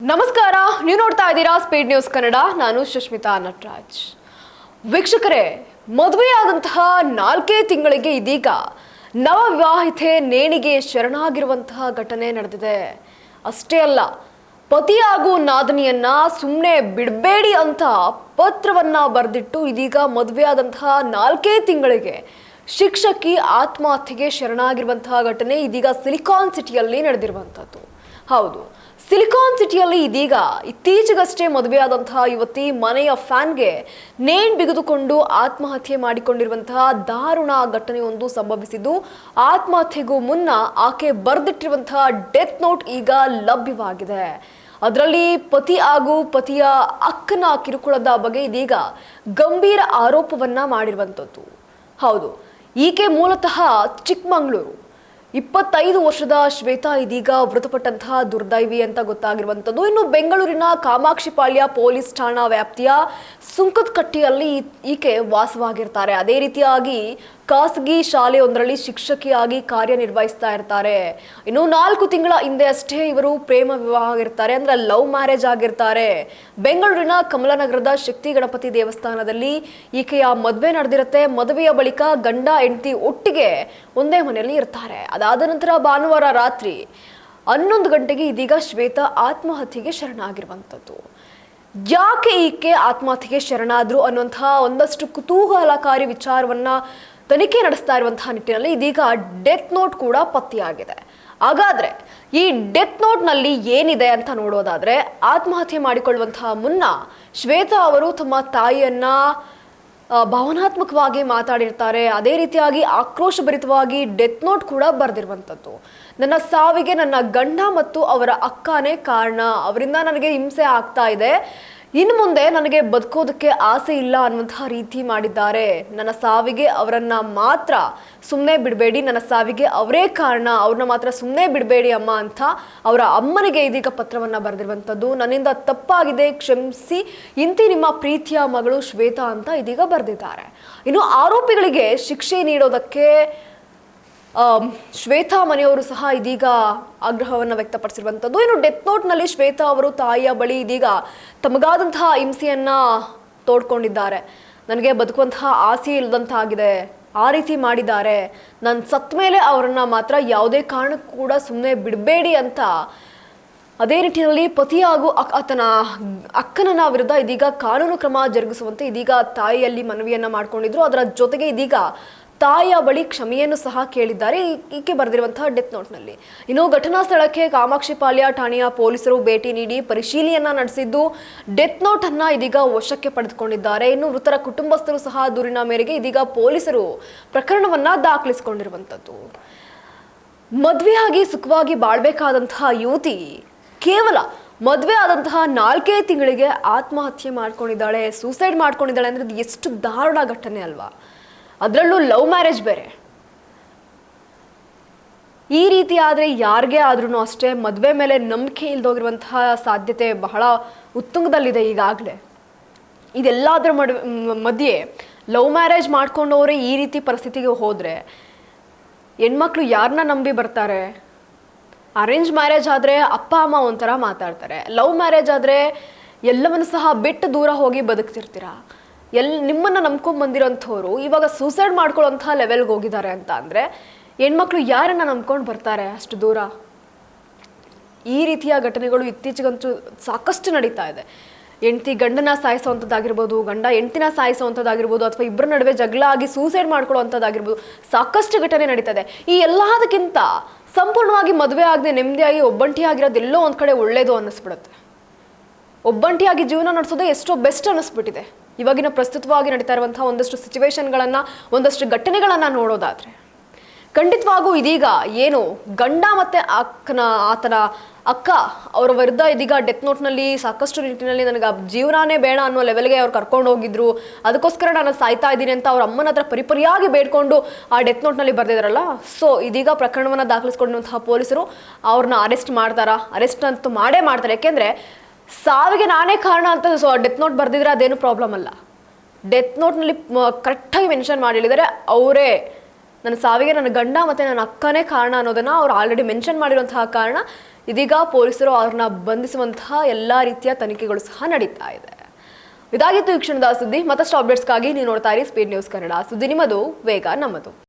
ನಮಸ್ಕಾರ, ನೀವು ನೋಡ್ತಾ ಇದ್ದೀರಾ ಸ್ಪೀಡ್ ನ್ಯೂಸ್ ಕನ್ನಡ. ನಾನು ಸುಷ್ಮಿತಾ ನಟರಾಜ್. ವೀಕ್ಷಕರೇ, ಮದುವೆಯಾದಂತಹ 4 ತಿಂಗಳಿಗೆ ಇದೀಗ ನವವಿವಾಹಿತೆ ನೇಣಿಗೆ ಶರಣಾಗಿರುವಂತಹ ಘಟನೆ ನಡೆದಿದೆ. ಅಷ್ಟೇ ಅಲ್ಲ, ಪತಿ ಹಾಗೂ ನಾದಿನಿಯನ್ನ ಸುಮ್ಮನೆ ಬಿಡಬೇಡಿ ಅಂತ ಪತ್ರವನ್ನ ಬರೆದಿಟ್ಟು ಇದೀಗ ಮದುವೆಯಾದಂತಹ 4 ತಿಂಗಳಿಗೆ ಶಿಕ್ಷಕಿ ಆತ್ಮಹತ್ಯೆಗೆ ಶರಣಾಗಿರುವಂತಹ ಘಟನೆ ಇದೀಗ ಸಿಲಿಕಾನ್ ಸಿಟಿಯಲ್ಲಿ ನಡೆದಿರುವಂಥದ್ದು. ಹೌದು, ಸಿಲಿಕಾನ್ ಸಿಟಿಯಲ್ಲಿ ಇದೀಗ ಇತ್ತೀಚೆಗಷ್ಟೇ ಮದುವೆಯಾದಂತಹ ಯುವತಿ ಮನೆಯ ಫ್ಯಾನ್ಗೆ ನೇಣು ಬಿಗಿದುಕೊಂಡು ಆತ್ಮಹತ್ಯೆ ಮಾಡಿಕೊಂಡಿರುವಂತಹ ದಾರುಣ ಘಟನೆಯೊಂದು ಸಂಭವಿಸಿದ್ದು, ಆತ್ಮಹತ್ಯೆಗೂ ಮುನ್ನ ಆಕೆ ಬರೆದಿಟ್ಟಿರುವಂತಹ ಡೆತ್ ನೋಟ್ ಈಗ ಲಭ್ಯವಾಗಿದೆ. ಅದರಲ್ಲಿ ಪತಿ ಹಾಗೂ ಪತಿಯ ಅಕ್ಕನ ಕಿರುಕುಳದ ಬಗ್ಗೆ ಇದೀಗ ಗಂಭೀರ ಆರೋಪವನ್ನ ಮಾಡಿರುವಂಥದ್ದು. ಹೌದು, ಈಕೆ ಮೂಲತಃ ಚಿಕ್ಕಮಗಳೂರು. 25 ವರ್ಷದ ಶ್ವೇತಾ ಇದೀಗ ಮೃತಪಟ್ಟಂತಹ ದುರ್ದೈವಿ ಅಂತ ಗೊತ್ತಾಗಿರುವಂಥದ್ದು. ಇನ್ನು ಬೆಂಗಳೂರಿನ ಕಾಮಾಕ್ಷಿಪಾಳ್ಯ ಪೊಲೀಸ್ ಠಾಣಾ ವ್ಯಾಪ್ತಿಯ ಸುಂಕದಕಟ್ಟೆಯಲ್ಲಿ ಈಕೆ ವಾಸವಾಗಿರ್ತಾರೆ. ಅದೇ ರೀತಿಯಾಗಿ ಖಾಸಗಿ ಶಾಲೆಯೊಂದರಲ್ಲಿ ಶಿಕ್ಷಕಿಯಾಗಿ ಕಾರ್ಯನಿರ್ವಹಿಸ್ತಾ ಇರ್ತಾರೆ. ಇನ್ನು 4 ತಿಂಗಳ ಹಿಂದೆ ಅಷ್ಟೇ ಇವರು ಪ್ರೇಮ ವಿವಾಹ ಆಗಿರ್ತಾರೆ, ಅಂದ್ರೆ ಲವ್ ಮ್ಯಾರೇಜ್ ಆಗಿರ್ತಾರೆ. ಬೆಂಗಳೂರಿನ ಕಮಲನಗರದ ಶಕ್ತಿ ಗಣಪತಿ ದೇವಸ್ಥಾನದಲ್ಲಿ ಈಕೆಯ ಮದುವೆ ನಡೆದಿರುತ್ತೆ. ಮದುವೆಯ ಬಳಿಕ ಗಂಡ ಹೆಂಡತಿ ಒಟ್ಟಿಗೆ ಒಂದೇ ಮನೆಯಲ್ಲಿ ಇರ್ತಾರೆ. ಅದಾದ ನಂತರ ಭಾನುವಾರ ರಾತ್ರಿ 11 ಗಂಟೆಗೆ ಇದೀಗ ಶ್ವೇತಾ ಆತ್ಮಹತ್ಯೆಗೆ ಶರಣಾಗಿರುವಂಥದ್ದು. ಯಾಕೆ ಈಕೆ ಆತ್ಮಹತ್ಯೆಗೆ ಶರಣಾದ್ರು ಅನ್ನುವಂತಹ ಒಂದಷ್ಟು ಕುತೂಹಲಕಾರಿ ವಿಚಾರವನ್ನ ತನಿಖೆ ನಡೆಸ್ತಾ ಇರುವಂತಹ ನಿಟ್ಟಿನಲ್ಲಿ ಇದೀಗ ಡೆತ್ ನೋಟ್ ಕೂಡ ಪತ್ತೆಯಾಗಿದೆ. ಹಾಗಾದ್ರೆ ಈ ಡೆತ್ ನೋಟ್ನಲ್ಲಿ ಏನಿದೆ ಅಂತ ನೋಡೋದಾದ್ರೆ, ಆತ್ಮಹತ್ಯೆ ಮಾಡಿಕೊಳ್ಳುವಂತಹ ಮುನ್ನ ಶ್ವೇತಾ ಅವರು ತಮ್ಮ ತಾಯಿಯನ್ನ ಭಾವನಾತ್ಮಕವಾಗಿ ಮಾತಾಡಿರ್ತಾರೆ. ಅದೇ ರೀತಿಯಾಗಿ ಆಕ್ರೋಶಭರಿತವಾಗಿ ಡೆತ್ ನೋಟ್ ಕೂಡ ಬರೆದಿರುವಂಥದ್ದು. ನನ್ನ ಸಾವಿಗೆ ನನ್ನ ಗಂಡ ಮತ್ತು ಅವರ ಅಕ್ಕನೇ ಕಾರಣ, ಅವರಿಂದ ನನಗೆ ಹಿಂಸೆ ಆಗ್ತಾ ಇದೆ, ಇನ್ನು ಮುಂದೆ ನನಗೆ ಬದುಕೋದಕ್ಕೆ ಆಸೆ ಇಲ್ಲ ಅನ್ನುವಂತಹ ರೀತಿ ಮಾಡಿದ್ದಾರೆ. ನನ್ನ ಸಾವಿಗೆ ಅವರನ್ನ ಮಾತ್ರ ಸುಮ್ಮನೆ ಬಿಡಬೇಡಿ, ನನ್ನ ಸಾವಿಗೆ ಅವರೇ ಕಾರಣ, ಅವ್ರನ್ನ ಮಾತ್ರ ಸುಮ್ಮನೆ ಬಿಡಬೇಡಿ ಅಮ್ಮ ಅಂತ ಅವರ ಅಮ್ಮನಿಗೆ ಇದೀಗ ಪತ್ರವನ್ನ ಬರೆದಿರುವಂಥದ್ದು. ನನ್ನಿಂದ ತಪ್ಪಾಗಿದೆ, ಕ್ಷಮಿಸಿ, ಇಂತಿ ನಿಮ್ಮ ಪ್ರೀತಿಯ ಮಗಳು ಶ್ವೇತಾ ಅಂತ ಇದೀಗ ಬರೆದಿದ್ದಾರೆ. ಇನ್ನು ಆರೋಪಿಗಳಿಗೆ ಶಿಕ್ಷೆ ನೀಡೋದಕ್ಕೆ ಶ್ವೇತಾ ಮನೆಯವರು ಸಹ ಇದೀಗ ಆಗ್ರಹವನ್ನು ವ್ಯಕ್ತಪಡಿಸಿರುವಂಥದ್ದು. ಇನ್ನು ಡೆತ್ ನೋಟ್ನಲ್ಲಿ ಶ್ವೇತಾ ಅವರು ತಾಯಿಯ ಬಳಿ ಇದೀಗ ತಮಗಾದಂತಹ ಹಿಂಸೆಯನ್ನ ತೋಡ್ಕೊಂಡಿದ್ದಾರೆ. ನನಗೆ ಬದುಕುವಂತಹ ಆಸೆ ಇಲ್ಲದಂತಾಗಿದೆ, ಆ ರೀತಿ ಮಾಡಿದ್ದಾರೆ, ನಾನು ಸತ್ತ ಮೇಲೆ ಅವರನ್ನ ಮಾತ್ರ ಯಾವುದೇ ಕಾರಣಕ್ಕೂ ಕೂಡ ಸುಮ್ಮನೆ ಬಿಡಬೇಡಿ ಅಂತ ಅದೇ ನಿಟ್ಟಿನಲ್ಲಿ ಪತಿ ಹಾಗೂ ಆತನ ಅಕ್ಕನ ವಿರುದ್ಧ ಇದೀಗ ಕಾನೂನು ಕ್ರಮ ಜರುಗಿಸುವಂತೆ ಇದೀಗ ತಾಯಿಯಲ್ಲಿ ಮನವಿಯನ್ನ ಮಾಡ್ಕೊಂಡಿದ್ರು. ಅದರ ಜೊತೆಗೆ ಇದೀಗ ತಾಯಿಯ ಬಳಿ ಕ್ಷಮೆಯನ್ನು ಸಹ ಕೇಳಿದ್ದಾರೆ ಈಕೆ ಬರೆದಿರುವಂತಹ ಡೆತ್ ನೋಟ್ನಲ್ಲಿ. ಇನ್ನು ಘಟನಾ ಸ್ಥಳಕ್ಕೆ ಕಾಮಾಕ್ಷಿಪಾಳ್ಯ ಠಾಣೆಯ ಪೊಲೀಸರು ಭೇಟಿ ನೀಡಿ ಪರಿಶೀಲನೆಯನ್ನ ನಡೆಸಿದ್ದು ಡೆತ್ ನೋಟ್ ಅನ್ನ ಇದೀಗ ವಶಕ್ಕೆ ಪಡೆದುಕೊಂಡಿದ್ದಾರೆ. ಇನ್ನು ಮೃತರ ಕುಟುಂಬಸ್ಥರು ಸಹ ದೂರಿನ ಮೇರೆಗೆ ಇದೀಗ ಪೊಲೀಸರು ಪ್ರಕರಣವನ್ನ ದಾಖಲಿಸಿಕೊಂಡಿರುವಂಥದ್ದು. ಮದುವೆಯಾಗಿ ಸುಖವಾಗಿ ಬಾಳ್ಬೇಕಾದಂತಹ ಯುವತಿ ಕೇವಲ ಮದುವೆ ಆದಂತಹ 4 ತಿಂಗಳಿಗೆ ಆತ್ಮಹತ್ಯೆ ಮಾಡ್ಕೊಂಡಿದ್ದಾಳೆ, ಸೂಸೈಡ್ ಮಾಡ್ಕೊಂಡಿದ್ದಾಳೆ ಅಂದ್ರೆ ಅದು ಎಷ್ಟು ದಾರುಣ ಘಟನೆ ಅಲ್ವಾ? ಅದರಲ್ಲೂ ಲವ್ ಮ್ಯಾರೇಜ್ ಬೇರೆ. ಈ ರೀತಿ ಆದರೆ ಯಾರಿಗೇ ಆದ್ರೂ ಅಷ್ಟೇ ಮದುವೆ ಮೇಲೆ ನಂಬಿಕೆ ಇಲ್ದೋಗಿರುವಂತಹ ಸಾಧ್ಯತೆ ಬಹಳ ಉತ್ತುಂಗದಲ್ಲಿದೆ ಈಗಾಗಲೇ. ಇದೆಲ್ಲದರ ಮಧ್ಯೆ ಲವ್ ಮ್ಯಾರೇಜ್ ಮಾಡ್ಕೊಂಡವರೇ ಈ ರೀತಿ ಪರಿಸ್ಥಿತಿಗೆ ಹೋದರೆ ಹೆಣ್ಮಕ್ಳು ಯಾರನ್ನ ನಂಬಿ ಬರ್ತಾರೆ? ಅರೇಂಜ್ ಮ್ಯಾರೇಜ್ ಆದರೆ ಅಪ್ಪ ಅಮ್ಮ ಒಂಥರ ಮಾತಾಡ್ತಾರೆ, ಲವ್ ಮ್ಯಾರೇಜ್ ಆದರೆ ಎಲ್ಲವನ್ನು ಸಹ ಬಿಟ್ಟು ದೂರ ಹೋಗಿ ಬದುಕ್ತಿರ್ತೀರಾ. ನಿಮ್ಮನ್ನು ನಂಬ್ಕೊಂಡು ಬಂದಿರೋಂಥವ್ರು ಇವಾಗ ಸೂಸೈಡ್ ಮಾಡ್ಕೊಳ್ಳೋಂಥ ಲೆವೆಲ್ಗೆ ಹೋಗಿದ್ದಾರೆ ಅಂತ ಅಂದರೆ ಹೆಣ್ಮಕ್ಳು ಯಾರನ್ನ ನಂಬ್ಕೊಂಡು ಬರ್ತಾರೆ ಅಷ್ಟು ದೂರ? ಈ ರೀತಿಯ ಘಟನೆಗಳು ಇತ್ತೀಚೆಗಂತೂ ಸಾಕಷ್ಟು ನಡೀತಾ ಇದೆ. ಹೆಂಡತಿ ಗಂಡನ ಸಾಯಿಸೋವಂಥದ್ದಾಗಿರ್ಬೋದು, ಗಂಡ ಹೆಂಡತಿನ ಸಾಯಿಸೋವಂಥದ್ದಾಗಿರ್ಬೋದು, ಅಥವಾ ಇಬ್ಬರ ನಡುವೆ ಜಗಳ ಆಗಿ ಸೂಸೈಡ್ ಮಾಡ್ಕೊಳ್ಳೋವಂಥದ್ದಾಗಿರ್ಬೋದು, ಸಾಕಷ್ಟು ಘಟನೆ ನಡೀತಾ ಇದೆ. ಈ ಎಲ್ಲದಕ್ಕಿಂತ ಸಂಪೂರ್ಣವಾಗಿ ಮದುವೆ ಆಗದೆ ನೆಮ್ಮದಿಯಾಗಿ ಒಬ್ಬಂಟಿಯಾಗಿರೋದು ಎಲ್ಲೋ ಒಂದು ಕಡೆ ಒಳ್ಳೇದು ಅನ್ನಿಸ್ಬಿಡುತ್ತೆ. ಒಬ್ಬಂಟಿಯಾಗಿ ಜೀವನ ನಡೆಸೋದೇ ಎಷ್ಟೋ ಬೆಸ್ಟ್ ಅನ್ನಿಸ್ಬಿಟ್ಟಿದೆ ಇವಾಗಿನ ಪ್ರಸ್ತುತವಾಗಿ ನಡೀತಾ ಇರುವಂತಹ ಒಂದಷ್ಟು ಸಿಚುವೇಶನ್ಗಳನ್ನು, ಒಂದಷ್ಟು ಘಟನೆಗಳನ್ನು ನೋಡೋದಾದ್ರೆ. ಖಂಡಿತವಾಗೂ ಇದೀಗ ಏನು ಗಂಡ ಮತ್ತು ಆತನ ಅಕ್ಕ ಅವರ ವಿರುದ್ಧ ಇದೀಗ ಡೆತ್ ನೋಟ್ನಲ್ಲಿ ಸಾಕಷ್ಟು ನಿಟ್ಟಿನಲ್ಲಿ ನನಗೆ ಜೀವನನೇ ಬೇಡ ಅನ್ನೋ ಲೆವೆಲ್ಗೆ ಅವ್ರು ಕರ್ಕೊಂಡು ಹೋಗಿದ್ರು, ಅದಕ್ಕೋಸ್ಕರ ನಾನು ಸಾಯ್ತಾ ಇದ್ದೀನಿ ಅಂತ ಅವ್ರ ಅಮ್ಮನ ಹತ್ರ ಪರಿಪರಿಯಾಗಿ ಬೇಡ್ಕೊಂಡು ಆ ಡೆತ್ ನೋಟ್ನಲ್ಲಿ ಬರೆದಿದ್ದಾರಲ್ಲ. ಸೊ ಇದೀಗ ಪ್ರಕರಣವನ್ನು ದಾಖಲಿಸಿಕೊಂಡಂತಹ ಪೊಲೀಸರು ಅವ್ರನ್ನ ಅರೆಸ್ಟ್ ಮಾಡ್ತಾರಾ? ಅರೆಸ್ಟ್ ಅಂತೂ ಮಾಡೇ ಮಾಡ್ತಾರೆ. ಯಾಕೆಂದರೆ ಸಾವಿಗೆ ನಾನೇ ಕಾರಣ ಅಂತ ಡೆತ್ ನೋಟ್ ಬರೆದಿದ್ರೆ ಅದೇನು ಪ್ರಾಬ್ಲಮ್ ಅಲ್ಲ. ಡೆತ್ ನೋಟ್ನಲ್ಲಿ ಕರೆಕ್ಟಾಗಿ ಮೆನ್ಷನ್ ಮಾಡಿ ಹೇಳಿದರೆ ಅವರೇ ನನ್ನ ಸಾವಿಗೆ ನನ್ನ ಗಂಡ ಮತ್ತು ನನ್ನ ಅಕ್ಕನೇ ಕಾರಣ ಅನ್ನೋದನ್ನು ಅವ್ರು ಆಲ್ರೆಡಿ ಮೆನ್ಷನ್ ಮಾಡಿರುವಂತಹ ಕಾರಣ ಇದೀಗ ಪೊಲೀಸರು ಅವ್ರನ್ನ ಬಂಧಿಸುವಂತಹ ಎಲ್ಲಾ ರೀತಿಯ ತನಿಖೆಗಳು ಸಹ ನಡೀತಾ ಇದೆ. ಇದಾಗಿತ್ತು ಈ ಕ್ಷಣದ ಸುದ್ದಿ. ಮತ್ತಷ್ಟು ಅಪ್ಡೇಟ್ಸ್ಗಾಗಿ ನೀವು ನೋಡ್ತಾ ಇರಿ ಸ್ಪೀಡ್ ನ್ಯೂಸ್ ಕನ್ನಡ. ಸುದ್ದಿ ನಿಮ್ಮದು, ವೇಗ ನಮ್ಮದು.